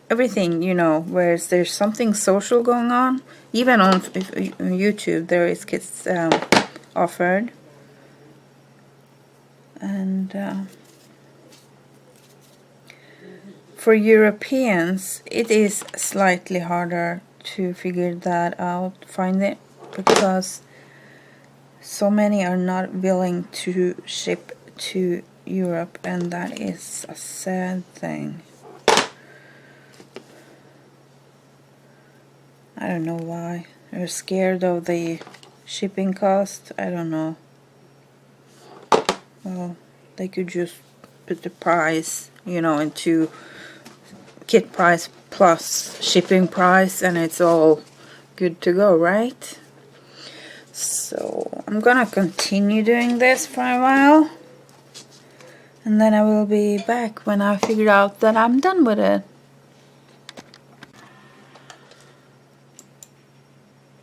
everything, you know, where there's something social going on. Even on YouTube there is kits offered. And for Europeans it is slightly harder to figure that out, find it, because so many are not willing to ship to Europe, and that is a sad thing. I don't know why. They're scared of the shipping cost. I don't know. Well, they could just put the price, you know, into kit price plus shipping price, and it's all good to go, right? So I'm gonna continue doing this for a while, and then I will be back when I figure out that I'm done with it.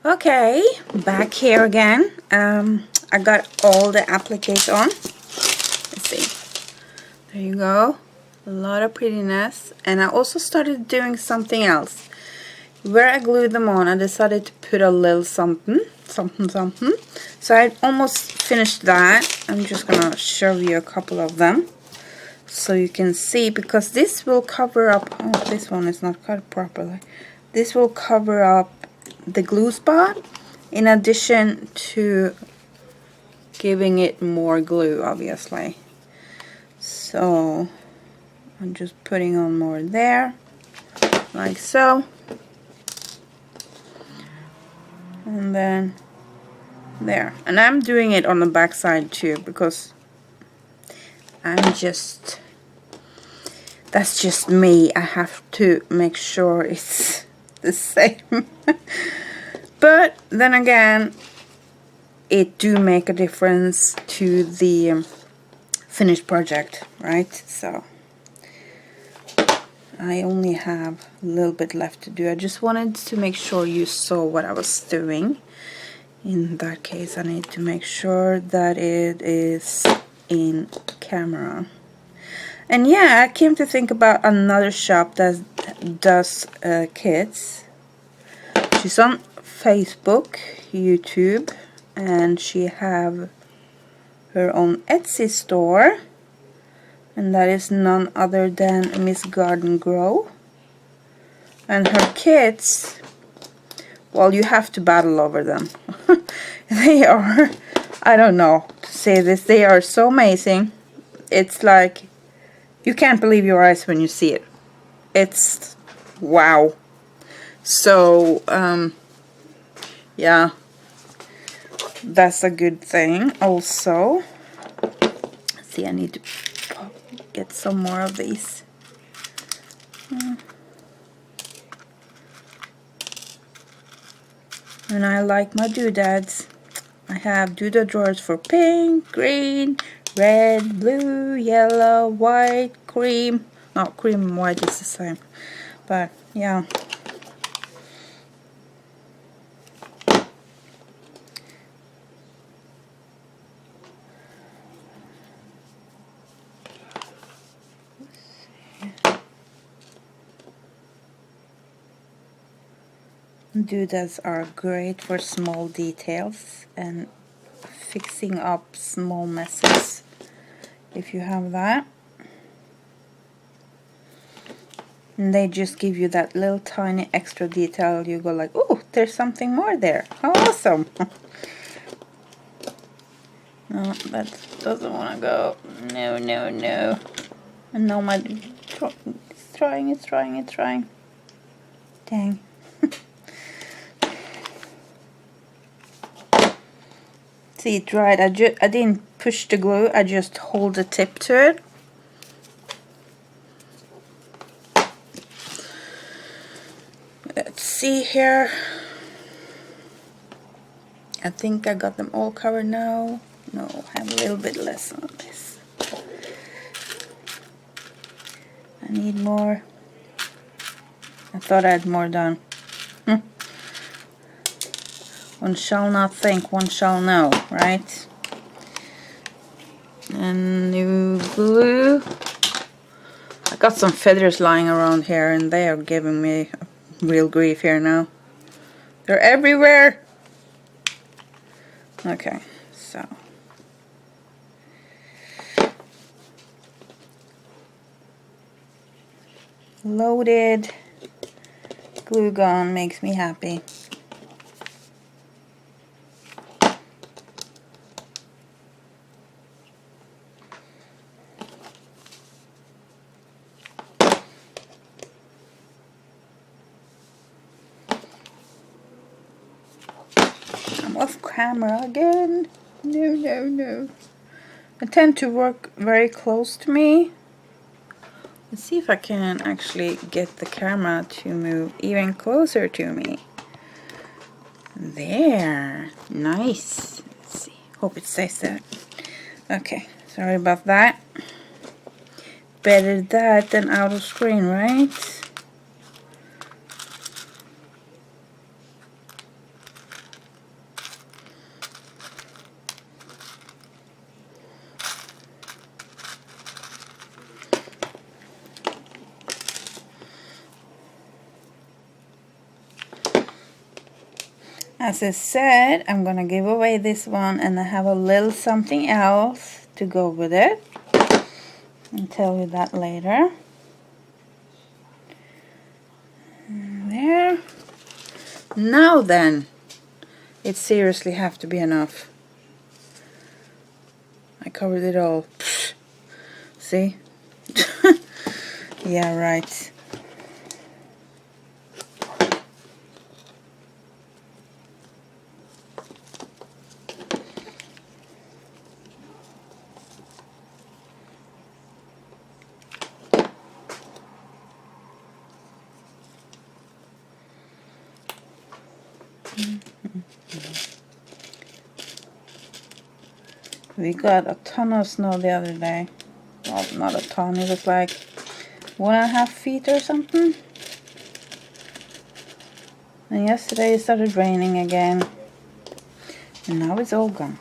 Okay, back here again. I got all the appliques on. Let's see. There you go. A lot of prettiness. And I also started doing something else. Where I glued them on, I decided to put a little something. So I almost finished that. I'm just gonna show you a couple of them so you can see, because this will cover up. Oh, this one is not cut properly. This will cover up the glue spot, in addition to giving it more glue, obviously. So I'm just putting on more there, like so, and then there. And I'm doing it on the back side too, because that's just me. I have to make sure it's the same. But then again, it do make a difference to the finished project, right? So I only have a little bit left to do. I just wanted to make sure you saw what I was doing. In that case, I need to make sure that it is in camera. And yeah, I came to think about another shop that does kits. She's on Facebook, YouTube, and she have her own Etsy store, and that is none other than Miss Garden Grow. And her kits, well, you have to battle over them. They are, I don't know to say this, they are so amazing. It's like you can't believe your eyes when you see it. It's wow. So yeah, that's a good thing. Also, see, I need to get some more of these. And I like my doodads. I have doodad drawers for pink, green, red, blue, yellow, white, cream. No, cream and white is the same. But yeah. Doodads are great for small details and fixing up small messes if you have that. And they just give you that little tiny extra detail. You go like, oh, there's something more there. How awesome. No, that doesn't want to go. No, no, no. And now it's trying. Dang. See, it dried. I didn't push the glue. I just hold the tip to it. Let's see here. I think I got them all covered now. No, I have a little bit less on this. I need more. I thought I had more done. One shall not think, one shall know, right? And new glue. got some feathers lying around here and they are giving me real grief here now. They're everywhere. Okay, so loaded glue gun makes me happy. I'm off camera again. No, no, no. I tend to work very close to me. Let's see if I can actually get the camera to move even closer to me. There. Nice. Let's see. Hope it stays there. Okay. Sorry about that. Better that than out of screen, right? As I said, I'm gonna give away this one and I have a little something else to go with it. I'll tell you that later. There. Now then, it seriously have to be enough. I covered it all. See? Yeah, right. We got a ton of snow the other day. Well, not a ton, it was like 1.5 feet or something. And yesterday it started raining again. And now it's all gone.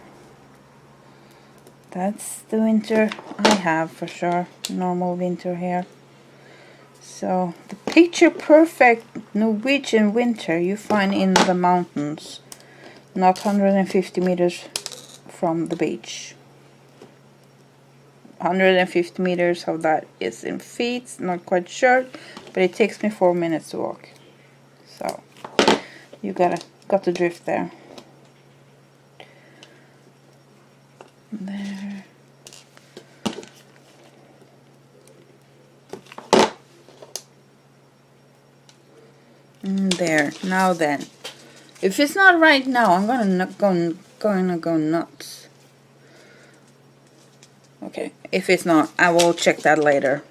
That's the winter I have for sure. Normal winter here. So the picture perfect Norwegian winter you find in the mountains. Not 150 meters from the beach. 150 meters, how that is in feet, not quite sure, but it takes me 4 minutes to walk. So you got the drift there. There. There. Now then, if it's not right now, I'm gonna go nuts. Okay, if it's not, I will check that later.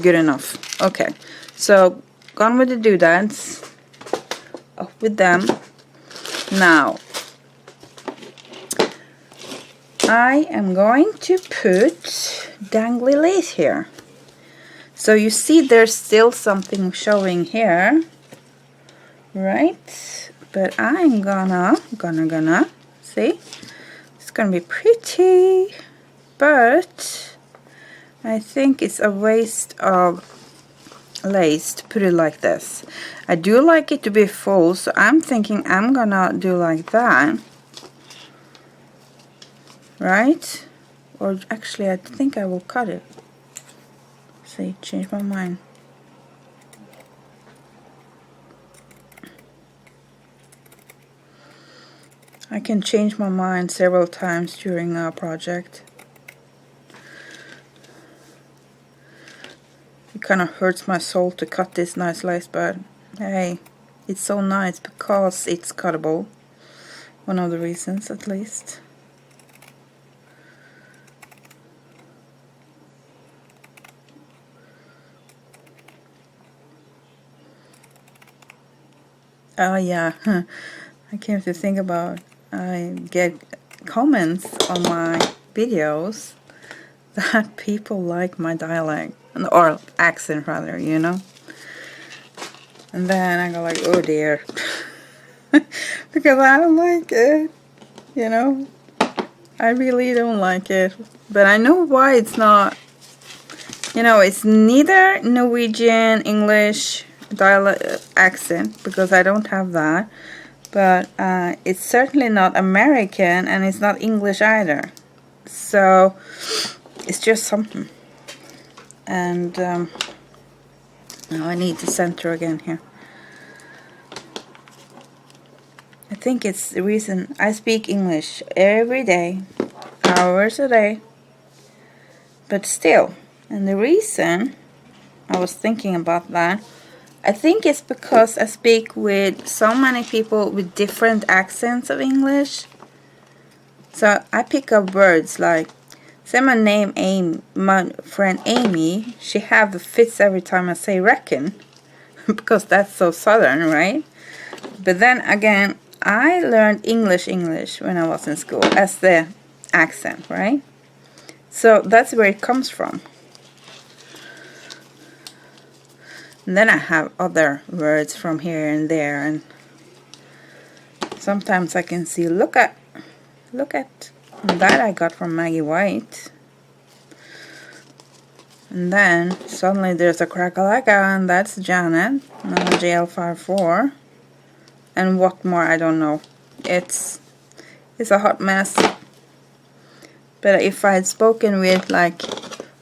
Good enough. Okay, so gone with the doodads. Up with them. Now, I am going to put dangly lace here. So you see there's still something showing here. Right? But I'm gonna see? It's gonna be pretty. But I think it's a waste of lace to put it like this. I do like it to be full, so I'm thinking I'm gonna do like that. Right? Or actually I think I will cut it. See, change my mind. I can change my mind several times during a project. It kind of hurts my soul to cut this nice lace, but hey, it's so nice because it's cuttable. One of the reasons, at least. Oh yeah, I came to think about, I get comments on my videos that people like my dialect, or accent rather, you know. And then I go like, oh dear, because I don't like it, you know. I really don't like it, but I know why it's not You know, it's neither Norwegian, English dialect accent, because I don't have that. But it's certainly not American, and it's not English either. So it's just something. And now I need to center again here. I think it's the reason I speak English every day, hours a day. But still, and the reason I was thinking about that, I think it's because I speak with so many people with different accents of English. So I pick up words like, say my name Amy, my friend Amy, she have the fits every time I say reckon, because that's so southern, right? But then again, I learned English when I was in school as the accent, right? So that's where it comes from. And then I have other words from here and there, and sometimes I can see, look at. And that I got from Maggie White. And then suddenly there's a Crackalaga, and that's Janet, now JL54. And what more, I don't know. It's a hot mess. But if I had spoken with like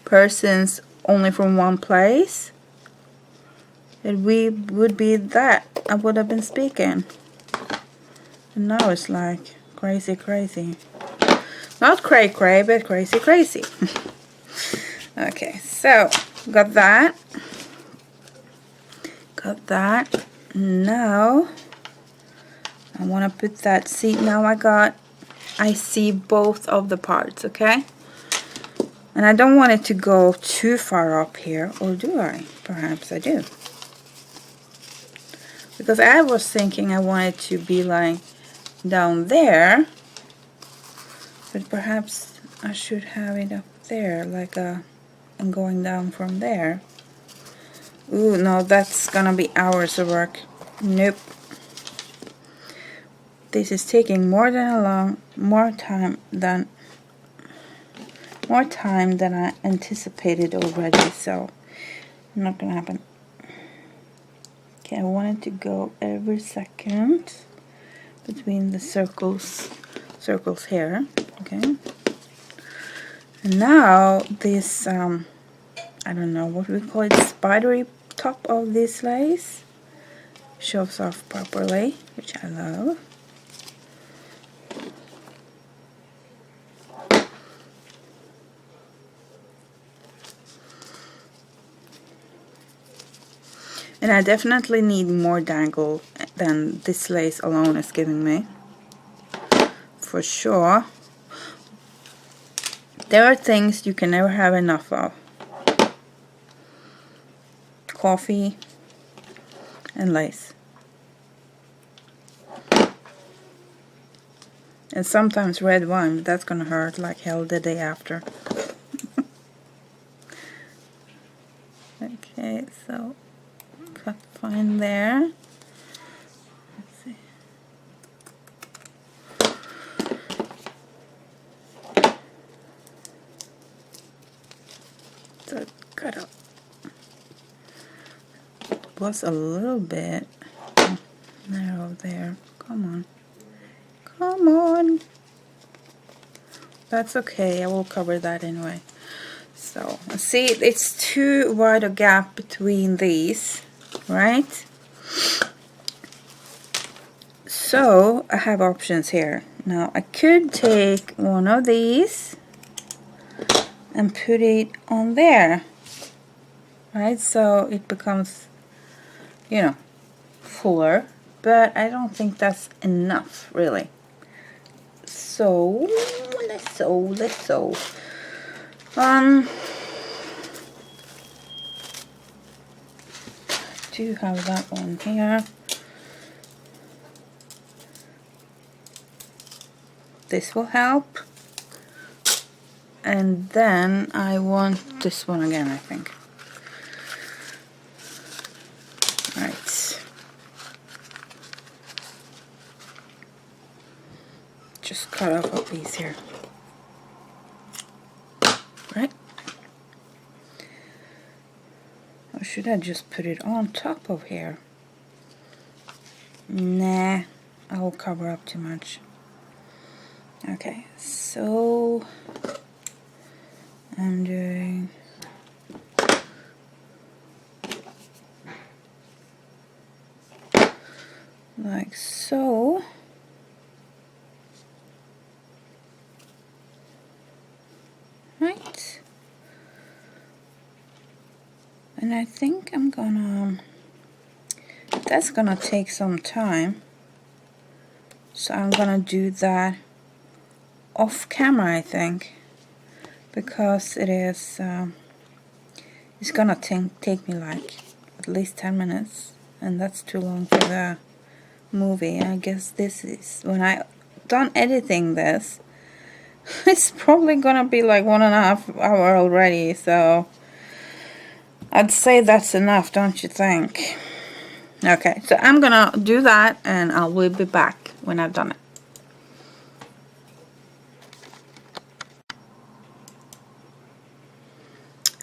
persons only from one place, it would be that I would have been speaking. And now it's like crazy. Not cray, but crazy. Okay, so got that. Now I want to put that. See, now I see both of the parts, okay? And I don't want it to go too far up here, or do I? Perhaps I do. Because I was thinking I wanted to be like down there, but perhaps I should have it up there, like and going down from there. Ooh, no, that's gonna be hours of work. Nope. This is taking more time than I anticipated already, so not gonna happen. Okay, I want it to go every second between the circles here. Okay. And now this I don't know what we call it, spidery top of this lace shows off properly, which I love. And I definitely need more dangle than this lace alone is giving me, for sure. There are things you can never have enough of. Coffee and lace. And sometimes red wine, but that's gonna hurt like hell the day after. Okay, so cut fine there. Let's see. So cut up. It was a little bit narrow there. Come on. That's okay, I will cover that anyway. So, see, it's too wide a gap between these, right? So, I have options here. Now, I could take one of these and put it on there, right? So, it becomes, you know, fuller, but I don't think that's enough, really. So, let's sew. I do have that one here. This will help. And then I want this one again, I think. Right. Just cut off a piece here. Right? Or should I just put it on top of here? Nah, I will cover up too much. Okay, so I'm doing like so. Right. And I think I'm gonna, that's gonna take some time. So I'm gonna do that off camera, I think, because it is, it's gonna take me like at least 10 minutes, and that's too long for the movie. I guess this is, when I done editing this, it's probably gonna be like 1.5 hours already, so I'd say that's enough, don't you think? Okay, so I'm gonna do that and I will be back when I've done it.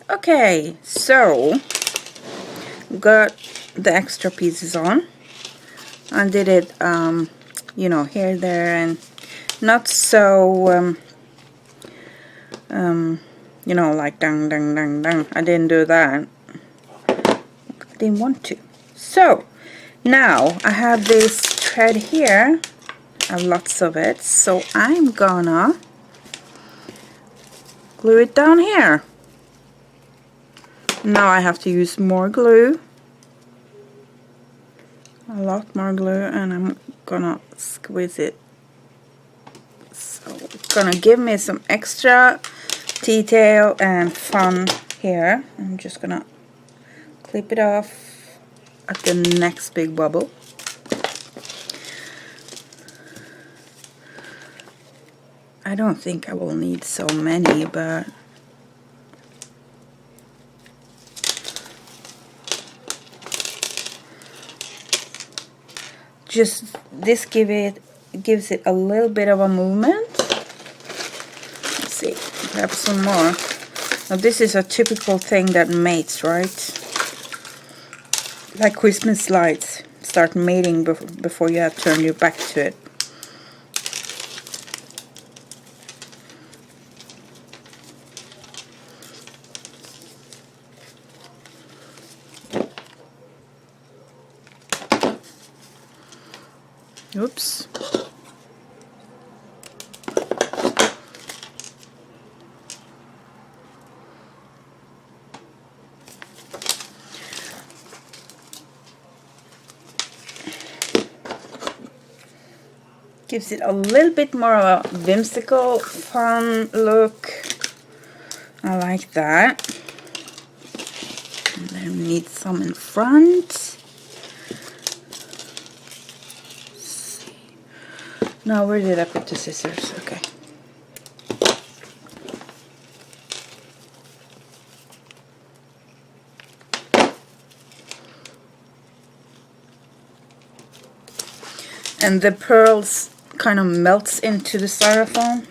Okay, so got the extra pieces on. I did it, you know, here, there, and not so, you know, like dang, dang, dang, dang. I didn't do that. I didn't want to. So now I have this thread here. I have lots of it, so I'm gonna glue it down here. Now I have to use more glue, a lot more glue, and I'm gonna squeeze it. So it's gonna give me some extra detail and fun here. I'm just gonna clip it off at the next big bubble. I don't think I will need so many, but just this gives it a little bit of a movement. Let's see, grab some more. Now this is a typical thing that mates, right? Like Christmas lights, start mating before you have turned your back to it. Oops. Gives it a little bit more of a whimsical, fun look. I like that. And then we need some in front. Now, where did I put the scissors? Okay. And the pearls kind of melts into the styrofoam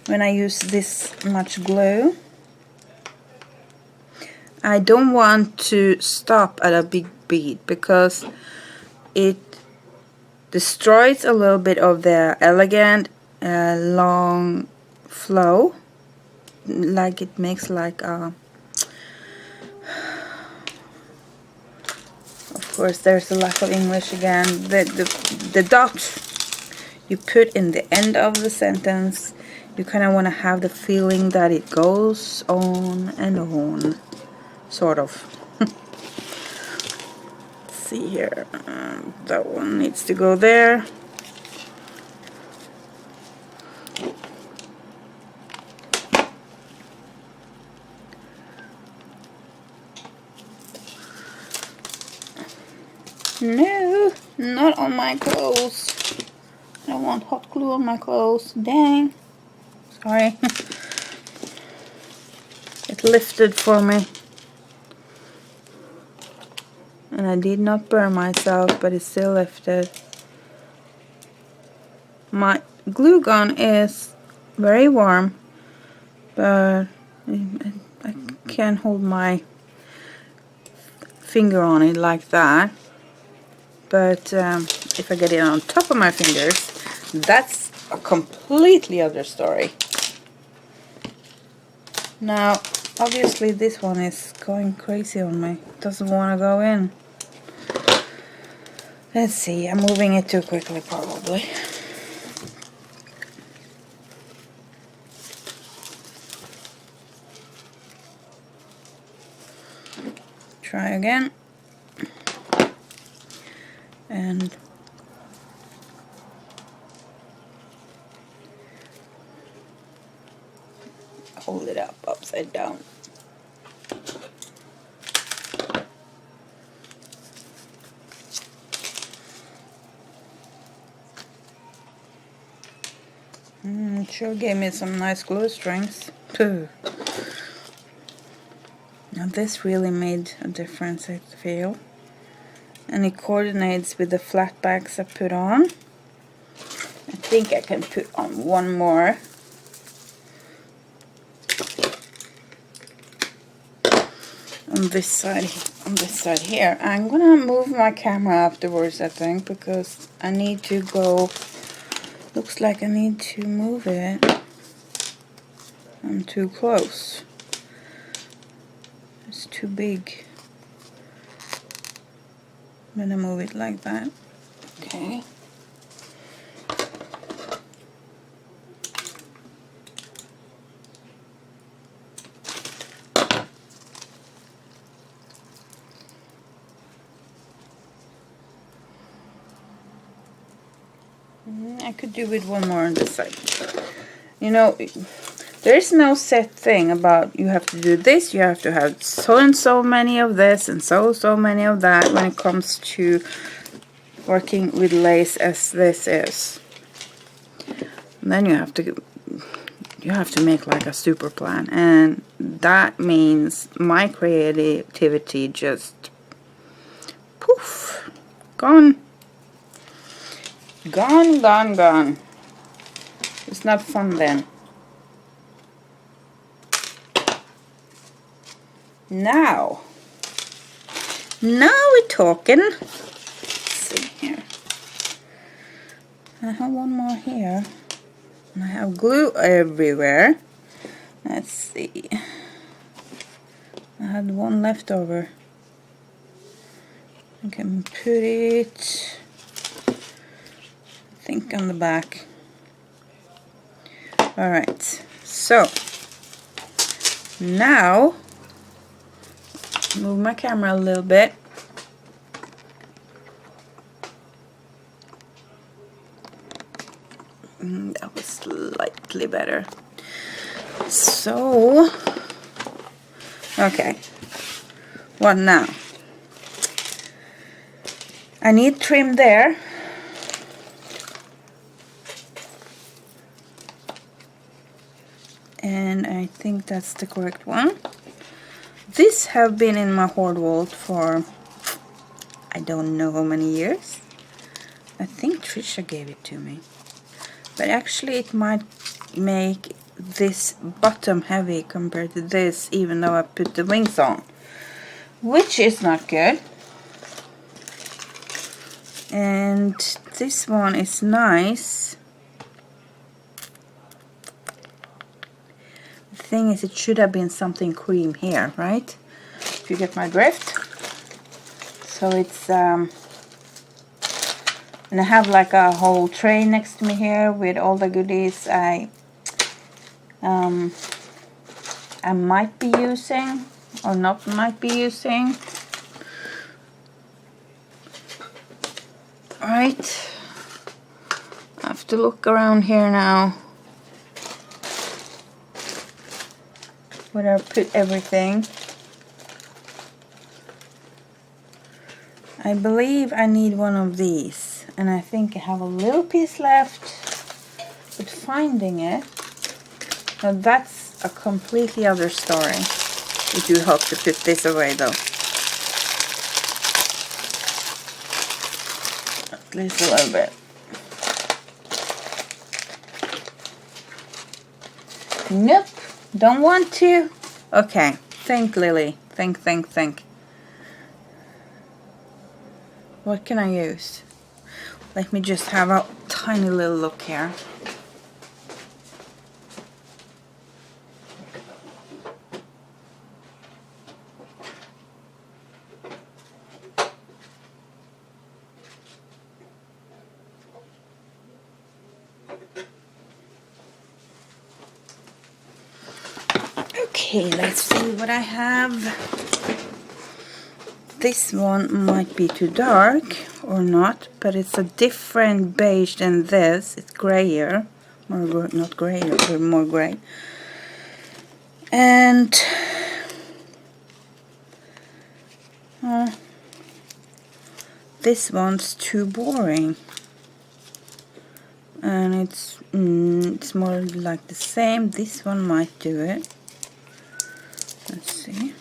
when I use this much glue. I don't want to stop at a big bead because it destroys a little bit of the elegant long flow, like it makes like a, of course there's a lack of English again, the dot you put in the end of the sentence, you kind of want to have the feeling that it goes on and on, sort of. See here, that one needs to go there. No, not on my clothes. I don't want hot glue on my clothes. Dang. Sorry. It lifted for me. And I did not burn myself, but it still lifted. My glue gun is very warm, but I can't hold my finger on it like that. But if I get it on top of my fingers, that's a completely other story. Now, obviously this one is going crazy on me. Doesn't want to go in. Let's see, I'm moving it too quickly probably. Try again. And hold it up upside down. It sure gave me some nice glue strings. Now this really made a difference, I feel. And it coordinates with the flat backs I put on. I think I can put on one more. On this side here. I'm gonna move my camera afterwards, I think, because I need to go. Looks like I need to move it. I'm too close. It's too big. I'm gonna move it like that. Okay. I could do with one more on this side. You know, there's no set thing about you have to do this, you have to have so and so many of this and so many of that when it comes to working with lace as this is. And then you have to make like a super plan, and that means my creativity just poof, gone. Gone. It's not fun then. Now we're talking. Let's see here. I have one more here. And I have glue everywhere. Let's see. I had one left over. I can put it, I think, on the back. Alright, so now move my camera a little bit. That was slightly better. So, okay, what now? I need trim there. And I think that's the correct one. This have been in my hoard vault for I don't know how many years. I think Trisha gave it to me. But actually it might make this bottom heavy compared to this, even though I put the wings on, which is not good. And this one is nice. The thing is, it should have been something cream here, right? If you get my drift. So it's and I have like a whole tray next to me here with all the goodies I might be using or not might be using. Alright, I have to look around here now where I put everything. I believe I need one of these, and I think I have a little piece left, but finding it, now that's a completely other story. It do help to put this away though. At least a little bit. Nope, don't want to. Okay, think Lily, think. What can I use? Let me just have a tiny little look here. Okay, let's see what I have. This one might be too dark or not, but it's a different beige than this. It's grayer, not grayer, but more gray. And this one's too boring. And it's more like the same. This one might do it. Let's see.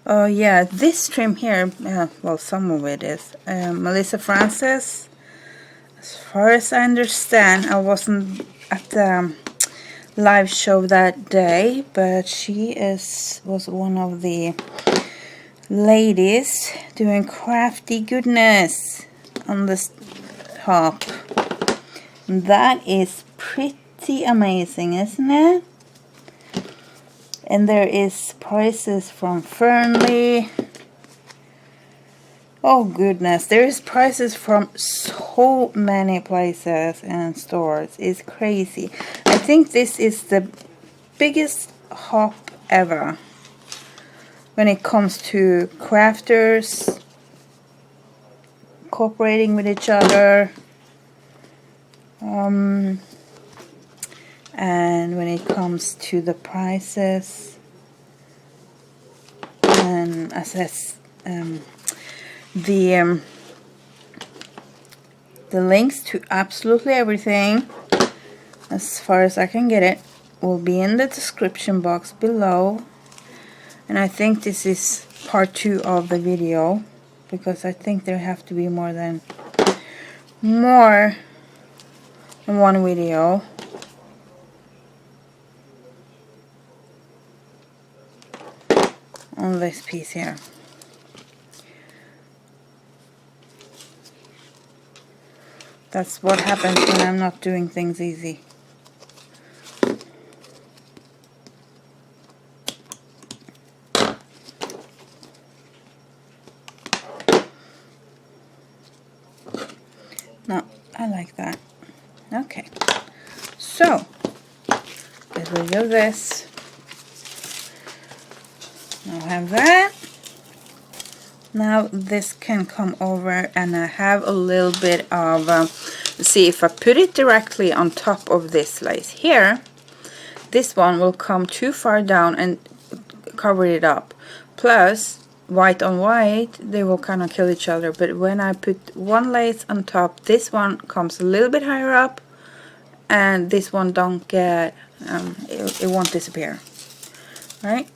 Oh yeah, this trim here, well, some of it is Melissa Francis. As far as I understand, I wasn't at the live show that day, but she was one of the ladies doing crafty goodness on this top. That is pretty amazing, isn't it? And there is prices from Fernley. Oh goodness, there is prices from so many places and stores. It's crazy. I think this is the biggest hop ever when it comes to crafters cooperating with each other. And when it comes to the prices, and the links to absolutely everything, as far as I can get it, will be in the description box below. And I think this is part 2 of the video, because I think there have to be more than one video. On this piece here. That's what happens when I'm not doing things easy. No, I like that. Okay, so get rid of this. Now I have that. Now this can come over, and I have a little bit of, see, if I put it directly on top of this lace here, this one will come too far down and cover it up. Plus, white on white, they will kind of kill each other. But when I put one lace on top, this one comes a little bit higher up, and this one don't get, it won't disappear. Right?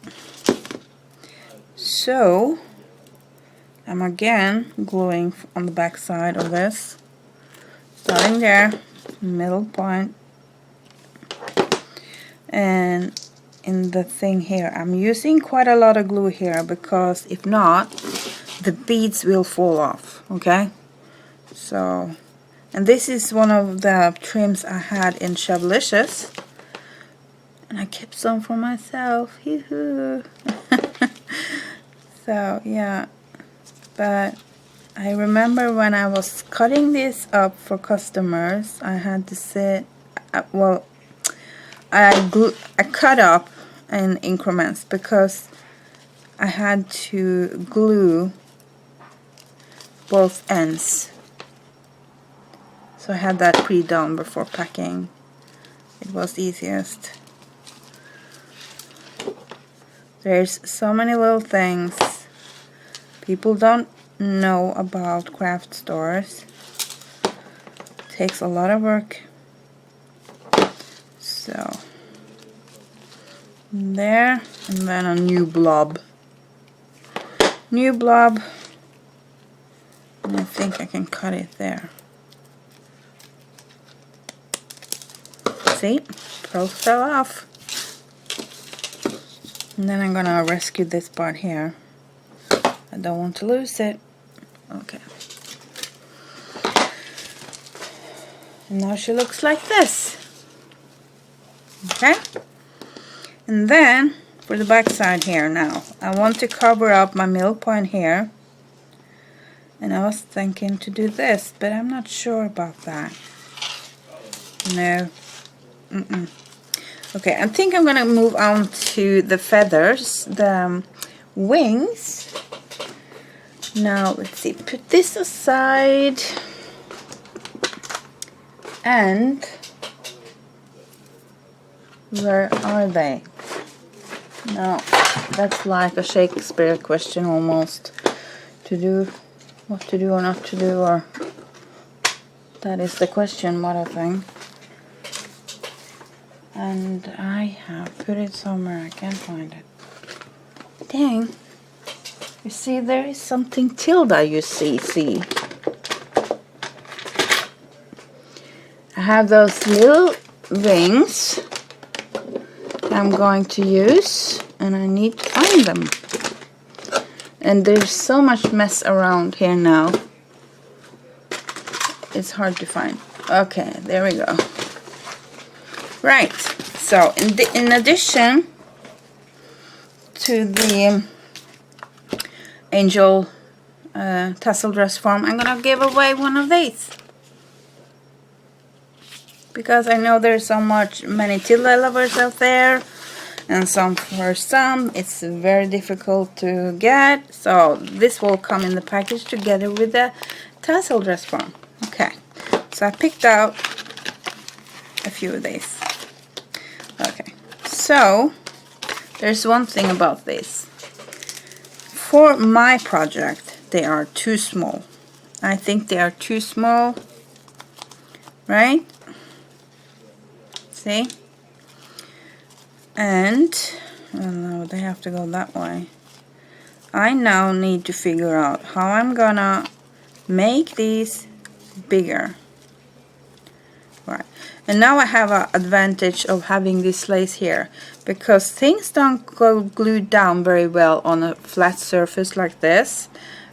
So, I'm again gluing on the back side of this, starting there, middle point, and in the thing here. I'm using quite a lot of glue here, because if not, the beads will fall off, okay? So, and this is one of the trims I had in Shabbylishmas, and I kept some for myself. So yeah, but I remember when I was cutting this up for customers, I had to sit, well, I cut up in increments because I had to glue both ends. So I had that pre-done before packing. It was easiest. There's so many little things people don't know about craft stores. It takes a lot of work. So there, and then a new blob. And I think I can cut it there. See, both fell off. And then I'm gonna rescue this part here. I don't want to lose it. Okay. And now she looks like this. Okay. And then for the back side here now, I want to cover up my middle point here. And I was thinking to do this, but I'm not sure about that. No. Okay, I think I'm gonna move on to the feathers, the wings. Now, let's see, put this aside. And where are they? No, that's like a Shakespeare question almost. To do, what to do or not to do, or that is the question, what I think. And I have put it somewhere, I can't find it. Dang. You see, there is something tilde, you see. I have those little rings I'm going to use, and I need to find them. And there's so much mess around here now. It's hard to find. Okay, there we go. Right, so in addition to the angel tassel dress form, I'm gonna give away one of these. Because I know there's so many tilde lovers out there, and for some it's very difficult to get, so this will come in the package together with the tassel dress form. Okay, so I picked out a few of these. Okay, so there's one thing about this. For my project, they are too small. I think they are too small, right? See? And, oh no, they have to go that way. I now need to figure out how I'm gonna make these bigger. Right. And now I have an advantage of having this lace here, because things don't go glued down very well on a flat surface like this.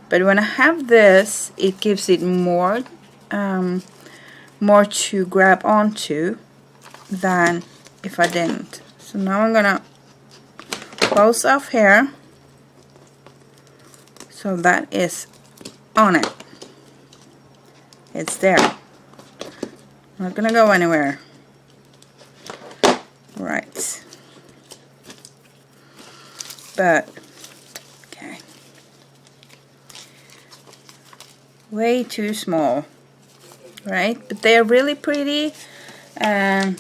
But when I have this, it gives it more to grab onto than if I didn't. So now I'm gonna close off here, so that is on it. It's there. Not gonna go anywhere. Right. But okay. Way too small. Right? But they're really pretty, and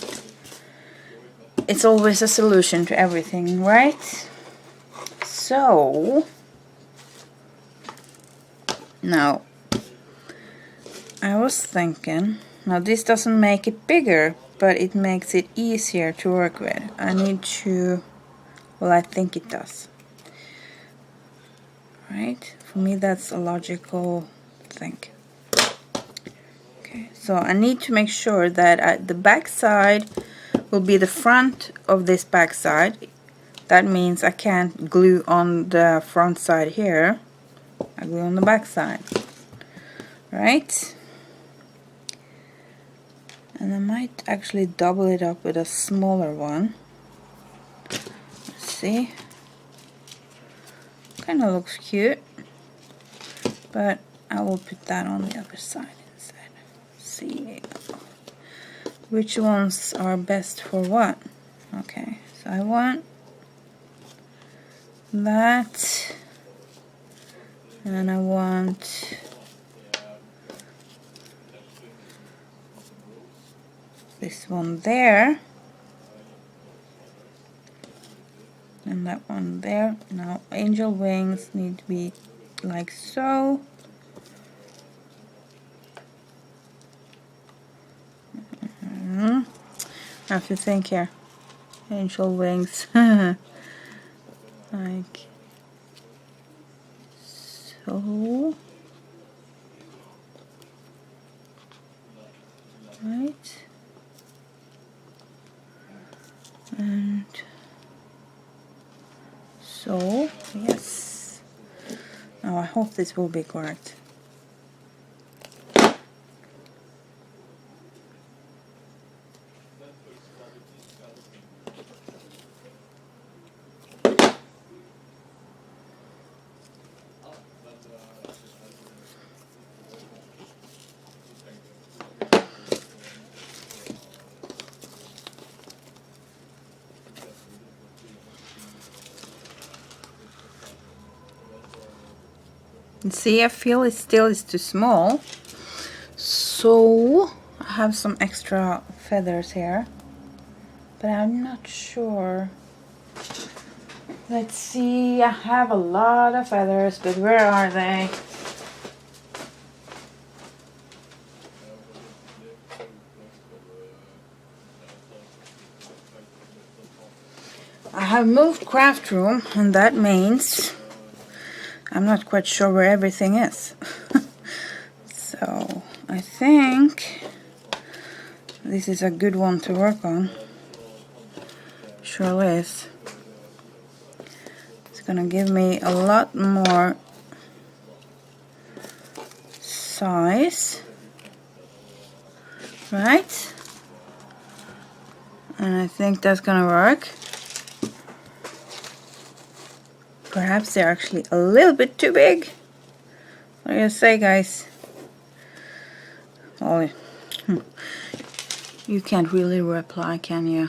it's always a solution to everything, right? So now I was thinking, now this doesn't make it bigger, but it makes it easier to work with. I need to, well, I think it does. Right? For me that's a logical thing. Okay, so I need to make sure that the back side will be the front of this back side. That means I can't glue on the front side here. I glue on the back side. Right? And I might actually double it up with a smaller one. Let's see. Kind of looks cute. But I will put that on the other side instead. See which ones are best for what. Okay, so I want that, and I want this one there, and that one there. Now angel wings need to be like so. I have to think here. Angel wings. Like so. Right. And so, yes. Now hope this will be correct. See, I feel it still is too small, so I have some extra feathers here, but I'm not sure. Let's see, I have a lot of feathers, but where are they? I have moved craft room, and that means I'm not quite sure where everything is. So I think this is a good one to work on. Sure is. It's gonna give me a lot more size, right? And I think that's gonna work. Perhaps they're actually a little bit too big. What do you say, guys? Well, you can't really reply, can you?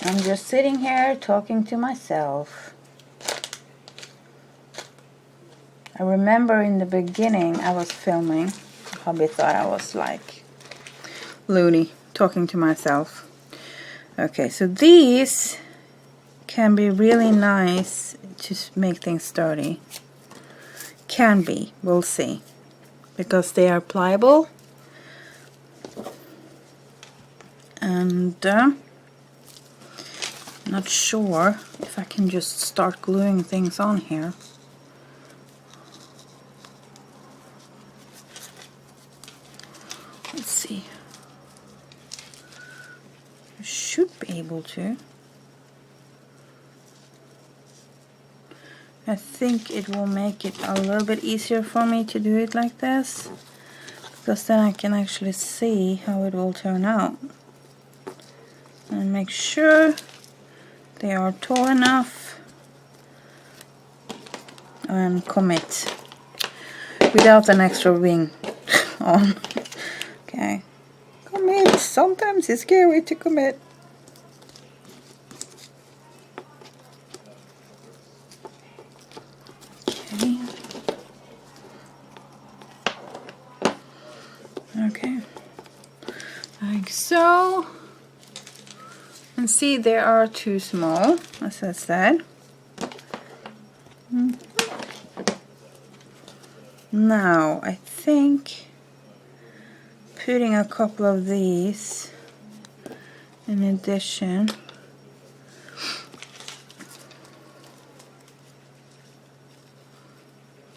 I'm just sitting here talking to myself. I remember in the beginning I was filming. Hubby thought I was like loony, talking to myself. Okay, so these can be really nice to make things sturdy. Can be, we'll see. Because they are pliable. And not sure if I can just start gluing things on here. Let's see. I should be able to. I think it will make it a little bit easier for me to do it like this, because then I can actually see how it will turn out. And make sure they are tall enough and commit without an extra wing on. Okay, commit. Sometimes it's scary to commit. Okay, like so. And see, they are too small, as I said. Now, I think putting a couple of these in addition.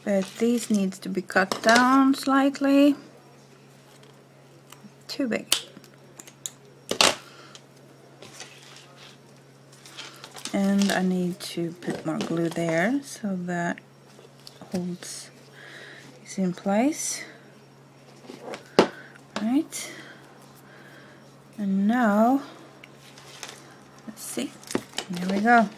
But these needs to be cut down slightly. Too big. And I need to put more glue there so that holds is in place. Right. And now, let's see. There we go.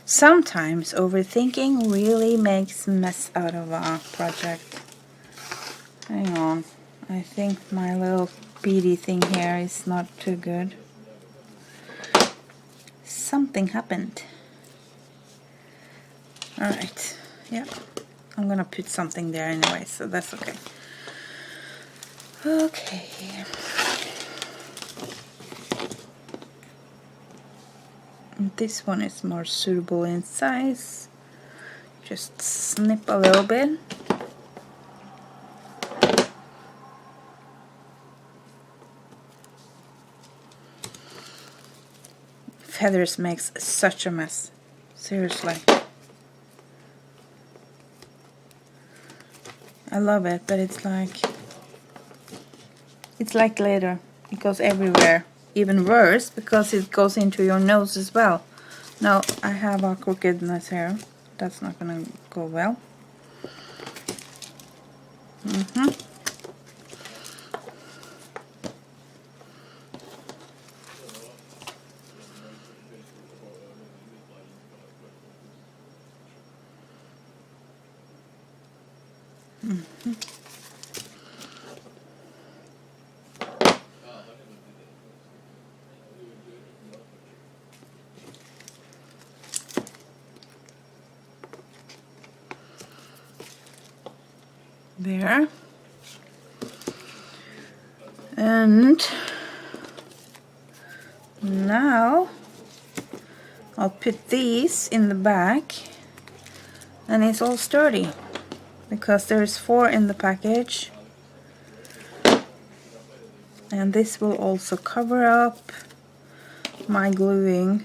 Sometimes overthinking really makes a mess out of a project. Hang on. I think my little beady thing here is not too good. Something happened. Alright. Yeah. I'm gonna put something there anyway, so that's okay. Okay. This one is more suitable in size. Just snip a little bit. Feathers makes such a mess. Seriously. I love it, but it's like glitter. It goes everywhere. even worse because it goes into your nose as well. Now I have a crookedness here. That's not gonna go well. There. And now I'll put these in the back, and it's all sturdy because there's 4 in the package, and this will also cover up my gluing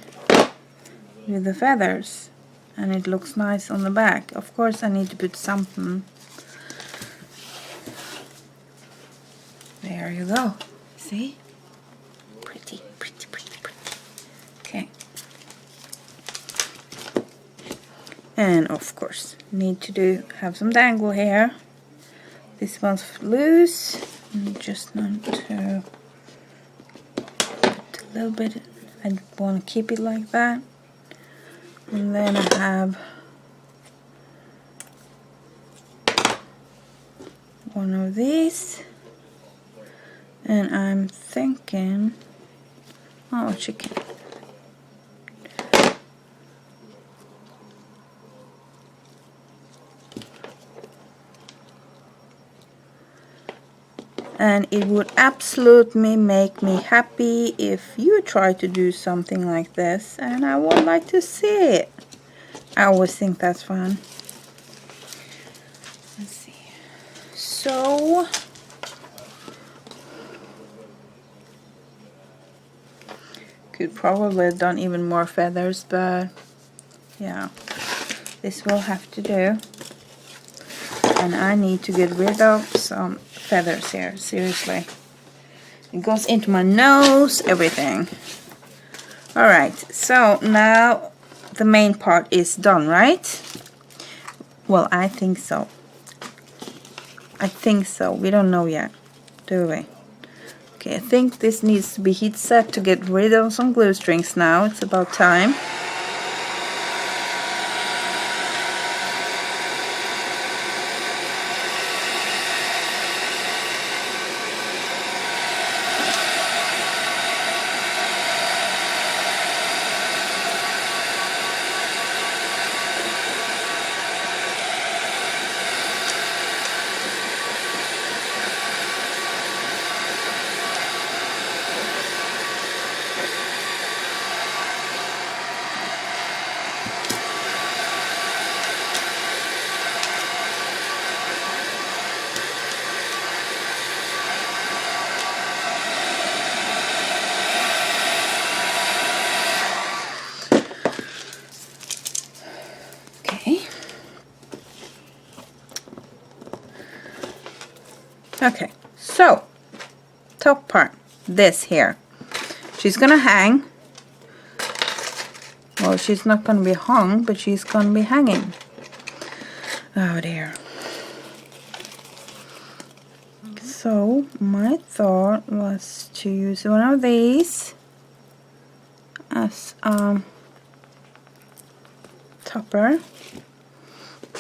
with the feathers, and it looks nice on the back. Of course I need to put something. There you go. See? Pretty, pretty, pretty, pretty. Okay. And of course, need to have some dangle here. This one's loose. And just need to put a little bit. I want to keep it like that. And then I have one of these. And I'm thinking, oh, chicken. And it would absolutely make me happy if you try to do something like this, and I would like to see it. I always think that's fun. Let's see. So could probably have done even more feathers, but yeah, this will have to do. And I need to get rid of some feathers here, seriously. It goes into my nose, everything. Alright, so now the main part is done, right? Well, I think so. I think so. We don't know yet, do we? Okay, I think this needs to be heat set to get rid of some glue strings now. It's about time. Okay, so top part, this here, she's gonna hang. Well, she's not gonna be hung, but she's gonna be hanging. Oh dear. So my thought was to use one of these as topper.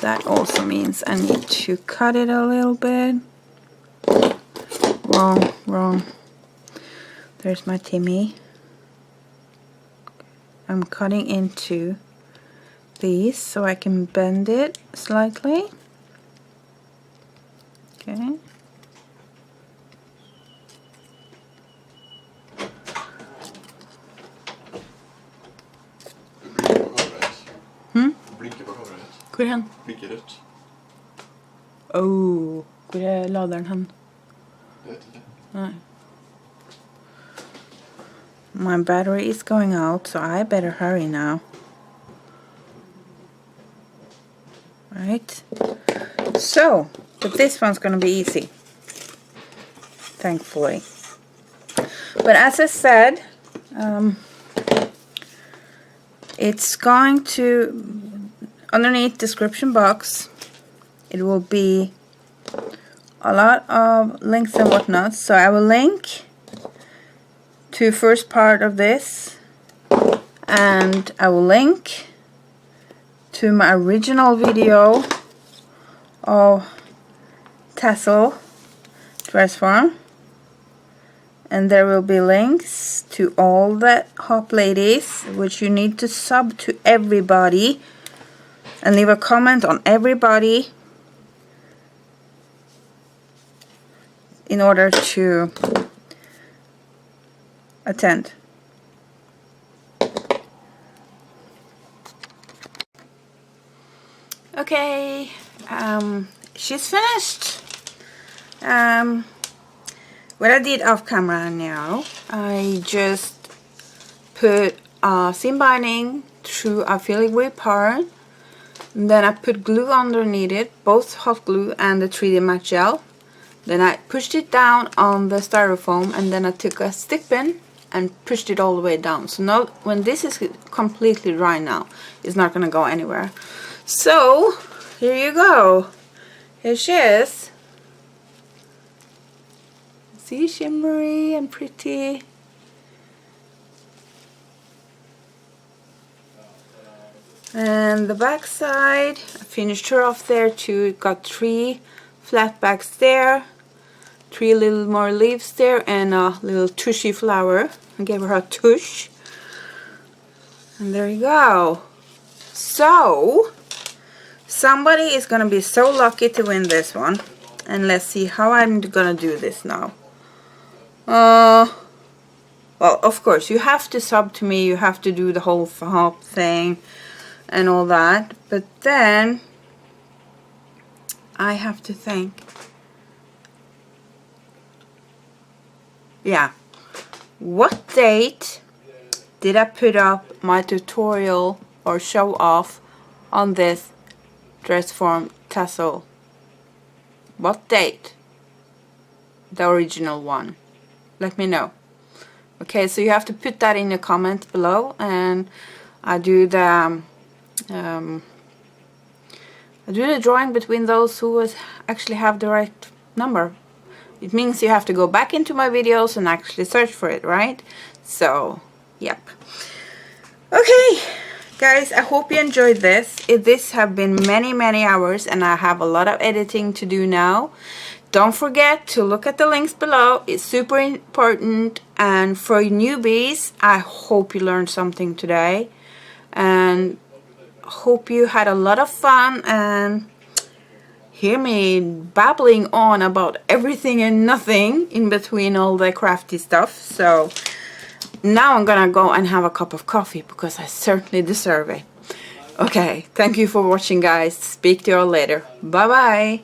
That also means I need to cut it a little bit. Wrong. There's my Timmy. I'm cutting into these so I can bend it slightly. Okay. Blinker på kamerat. Hvor er han? Blinker rødt. Oh, hvor er laderen han? Jeg vet ikke. Nei. My battery is going out, so I better hurry now. Right? So, but this one's gonna be easy. Thankfully. But as I said, it's going to, underneath description box, it will be a lot of links and whatnot. So I will link to first part of this, and I will link to my original video of tassel dress form, and there will be links to all the hop ladies, which you need to sub to everybody and leave a comment on everybody in order to attend. Okay, she's finished. What I did off camera now, I just put a seam binding through a filigree part, and then I put glue underneath it, both hot glue and the 3D matte gel. Then I pushed it down on the styrofoam, and then I took a stick pin and pushed it all the way down. So now when this is completely dry now, it's not going to go anywhere. So here you go. Here she is. See, shimmery and pretty. And the back side, I finished her off there too. Got 3 flat backs there, 3 little more leaves there, and a little tushy flower. I gave her a tush. And there you go. So somebody is gonna be so lucky to win this one. And let's see how I'm gonna do this now. Well, of course, you have to sub to me, you have to do the whole hop thing and all that, but then I have to think. Yeah, what date did I put up my tutorial or show off on this dress form tassel? What date? The original one. Let me know. Okay, so you have to put that in the comments below, and I do the drawing between those who actually have the right number. It means you have to go back into my videos and actually search for it, right? So, yep. Okay, guys, I hope you enjoyed this. This have been many hours, and I have a lot of editing to do now. Don't forget to look at the links below. It's super important. And for newbies, I hope you learned something today, and hope you had a lot of fun and hear me babbling on about everything and nothing in between all the crafty stuff. So now I'm gonna go and have a cup of coffee because I certainly deserve it. Okay, thank you for watching, guys. Speak to you all later. Bye bye.